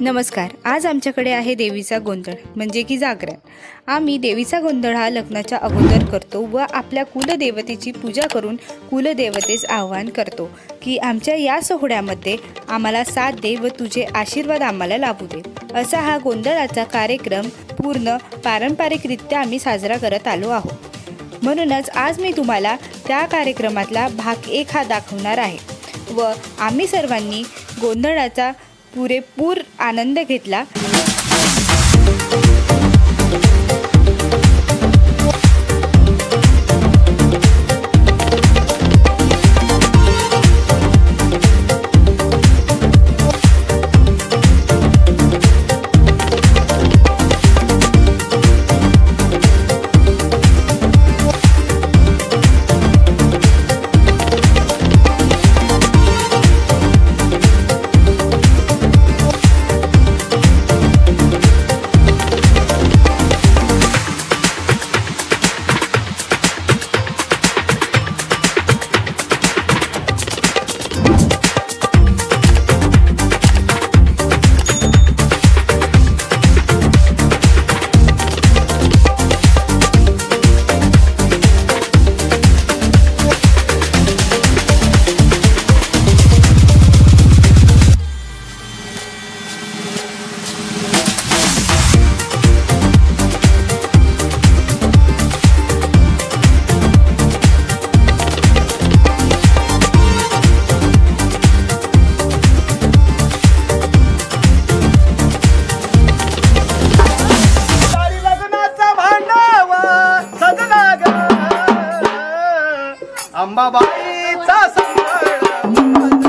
नमस्कार. आज आमच्याकडे आहे देवीचा गोंधळ म्हणजे की जागरण. आम्ही देवीचा गोंधळ हा लग्नाच्या अगोदर करतो व आपल्या कुलदेवतेची पूजा करून कुलदेवतेस आवाहन करतो की आमच्या या सोहळ्यामध्ये आम्हाला साथ दे व तुझे आशीर्वाद आम्हाला लाभू दे. असा हा गोंधळाचा कार्यक्रम पूर्ण पारंपरिकरित्या आम्ही साजरा करत आलो आहोत. म्हणूनच आज मी तुम्हाला त्या कार्यक्रमातला भाग 1 हा दाखवणार आहे व आम्ही सर्वांनी गोंधळाचा पुरेपूर आनंद घेतला. अंबाबाईचा संबळ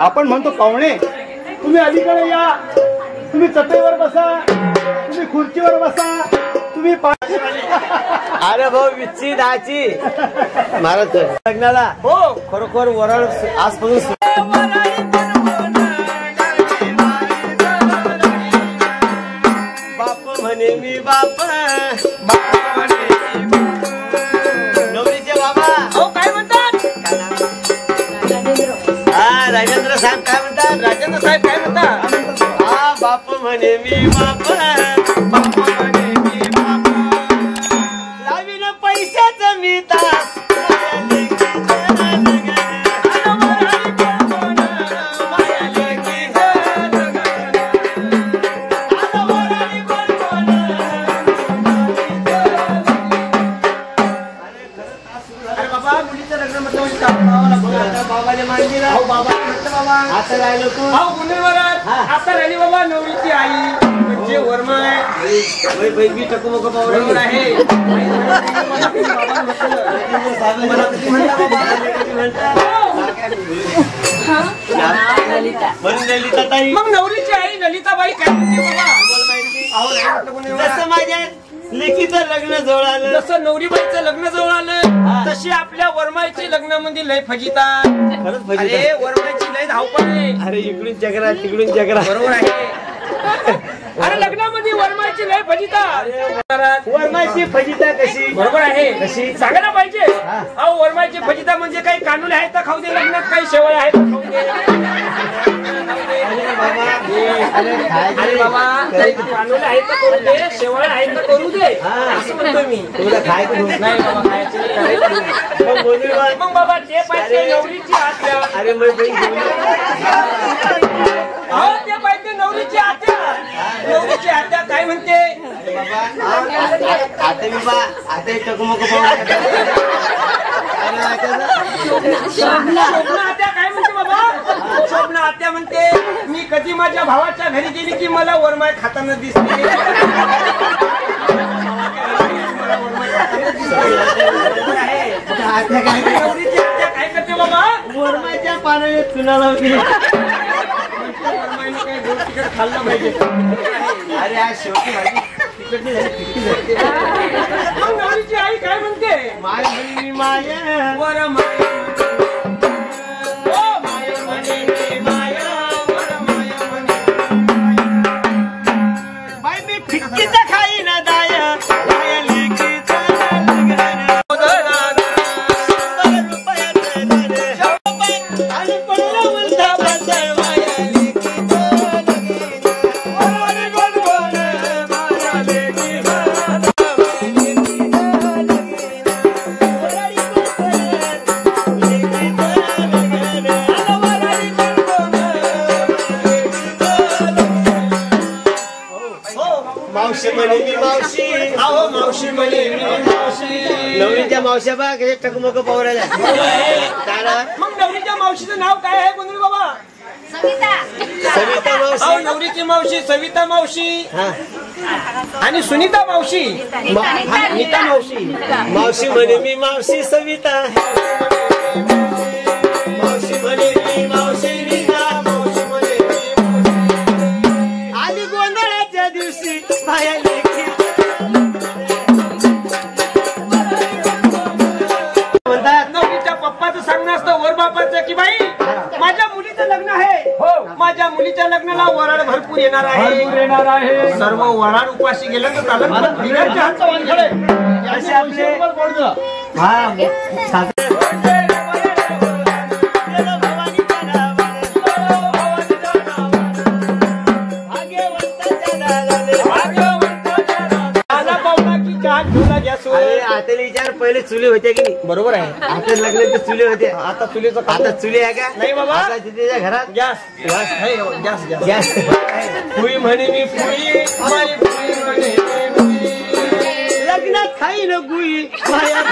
आपण म्हणतो पाहुणे तुम्ही अलीकडे या, तुम्ही चटईवर बसा, तुम्ही खुर्चीवर बसा, तुम्ही अरे भाऊ विच्ची दाची महाराज लग्नाला हो खरोखर वरण आजपासून बाप म्हणे मी बाप नवरीचे बाबा हो काय म्हणतात राजेंद्र साहेब काय म्हणतात राजेंद्र साहेब काय म्हणतात हा बाप म्हणे मी बाप बाप म्हणे मी बाप लावीन पैशाचं मी तास आता राहिलो तू आता राहिली बाबा नवरीची आई म्हणजे वर्मा मी टकू मग बरोबर आहे. म्हणता ललिता ताई. मग नवरीची आई ललिताबाई काय म्हणते बाबा? जसं माझ्या लेकीचं लग्न जवळ आलं, जसं नवरीबाईचं लग्न जवळ आलं तशी आपल्या वरमाईची लग्नामध्ये लय फजिता. खरंच अरे पाहिजे. वरमाईची लय धावपळ आहे. अरे इकडून चक्रा तिकडून चक्रा. बरोबर आहे. अरे लग्नामध्ये वरमाईची लय फजिता. वरमाची फजिता कशी? बरोबर आहे. कशी? सांगायला पाहिजे. अहो वरमाईची फजिता म्हणजे काही कानूल आहेत तर खाऊ दे लग्नात, काही शेवळ आहेत तर खाऊ दे. अरे बाबा काही कानूल आहेत तर करू दे, शेवळ आहेत तर करू दे असं म्हणतो मी. तुला खायचं नाही बाबा खायचं नाही, करायचं. मग बोलू बा. मग बाबा ते पाहिजे नवरीची आत्या. अरे मग बहीण घेऊन अहो ते पाहिजे नवरीची आत्या. नवरीची आत्या काय म्हणते? आता मी बा आता टकमक शोभना आत्या काय म्हणते बाबा? शोभना आत्या म्हणते मी कधी माझ्या भावाच्या घरी गेली की मला वरमाय खाताना दिसते. नवरीची आत्या काय करते बाबा? वरमाच्या पाण्याने चुना लावली. वरमाईने काही गोड तिखट खाल्लं पाहिजे. अरे आज शेवटी माझी तिकडली झाली, फिक्की झाली. मग नवरीची आई काय म्हणते? माय म्हणे मी माया वरमाय ओ माय म्हणे मी माया, वरमाय म्हणे बाई मी फिक्कीचा खाई ना दाया माया लेकीचा लग्न. आणि पडलं म्हणता बंदर माया लेकीचा लग्न. आणि गोड माया लेकीचा मावशी म्हणे मी मावशी. अहो मावशी म्हणे मी मावशी. नवरीच्या मावश्या बा कसे टकमक पावरायला. मग नवरीच्या मावशीचं नाव काय आहे गोंधळी बाबा? सविता अहो मावशी. नवरीची मावशी सविता मावशी हा आणि सुनीता मावशी. नीता मावशी. मावशी म्हणे मी मावशी सविता. मावशी म्हणे मी मावशी नीता. मावशी म्हणे मी मावशी. आली गोंधळाच्या दिवशी माया लेकी म्हणतात. नवरीच्या पप्पाचं सांगणं असतं वर बापाचं की बाई माझ्या मुलीचं लग्न आहे. हो माझ्या मुलीच्या लग्नाला वराड भरपूर येणार आहे. सर्व वराड उपाशी गेलं तर चालत पण बिगाडच्या हातचं वानखळ आहे. असे आपले हा आता विचार पहिले चुली होत्या की नाही? बरोबर आहे. आता लग्नाचे चुली होते. आता चुलीचं आता चुली आहे का? नाही बाबा. आता तिच्या घरात gas gas gas gas gas. फुई म्हणे मी फुई माझी फुई म्हणे मी फुई. लग्नात खाई न गुई माया.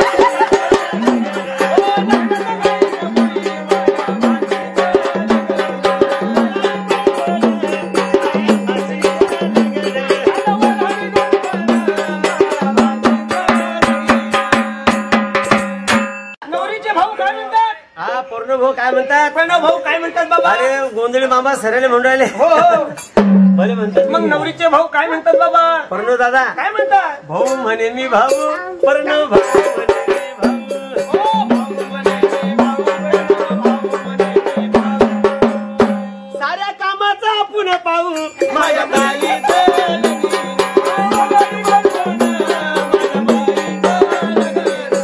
नवरीचे भाऊ काय म्हणतात? हा पूर्ण भाऊ काय म्हणतात? प्रणव भाऊ काय म्हणतात बाबा? अरे गोंधळी मामा सरायला म्हणून राहिले. हो हो. बरे म्हणतात. मग नवरीचे भाऊ काय म्हणतात बाबा? प्रणव दादा काय म्हणतात? भाऊ म्हणे मी भाऊ. प्रणव भाऊ म्हणे मी भाऊ. ओ भाऊ म्हणे मी भाऊ, प्रणव भाऊ म्हणे मी भाऊ. साऱ्या कामाचा आपण पाहू माझ्या बाईचं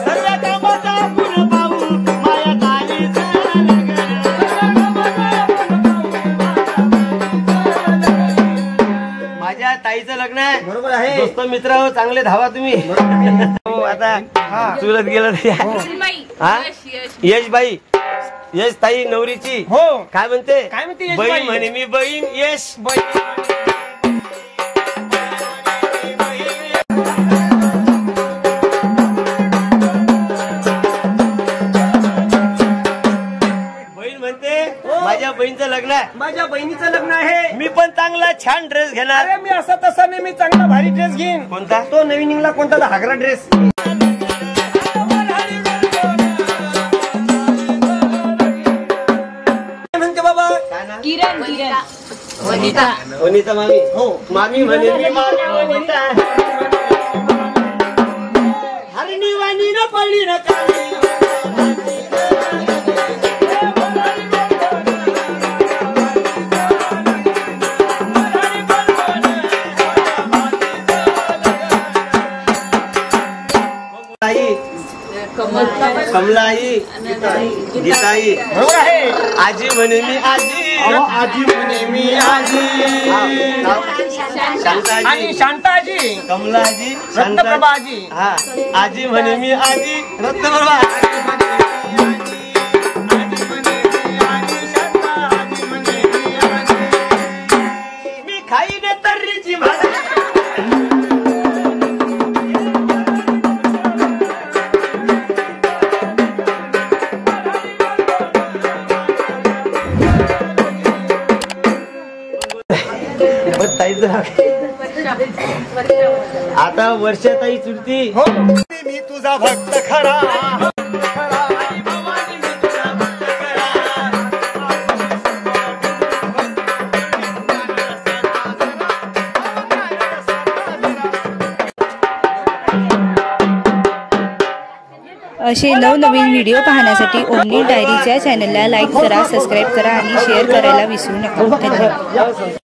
सर्व कामाचा आपण पाहू माया कालीचं माझ्या ताईचं लग्न आहे. बरोबर आहे. दोस्त मित्र हो चांगले धावा तुम्ही. हो आता चुलत गेलं हा यश बाई. यश ताई नवरीची. हो काय म्हणते? काय म्हणते यश बाई? बहीण म्हणे मी बहीण यश. बहीण म्हणते माझ्या बहीणचं लग्न आहे. माझ्या बहिणीचं लग्न आहे. मी पण चांगला छान ड्रेस घेणार. अरे मी असा तसा नाही, मी चांगला भारी ड्रेस घेईन. कोणता? तो नवीन निघला कोणता हागरा ड्रेस. वनिता मामी हो मामी म्हणे मी मामी वनिता हरणी वाणी न पडली न काली कमलाई गीताई बरोबर आहे. आजी म्हणे मी आजी आजी म्हणे मी आजी शांताजी आणि शांताजी कमलाजी रत्नप्रभाजी हा आजी म्हणे मी आजी रत्नप्रभा मी खाईन तर्रीची भाजी आता वर्षाताई चुलती हो मी तुझा भक्त खरा असे नवनवीन व्हिडिओ पाहण्यासाठी ओमनी डायरीच्या चॅनलला लाईक करा, सबस्क्राईब करा आणि शेअर करायला विसरू नका. धन्यवाद.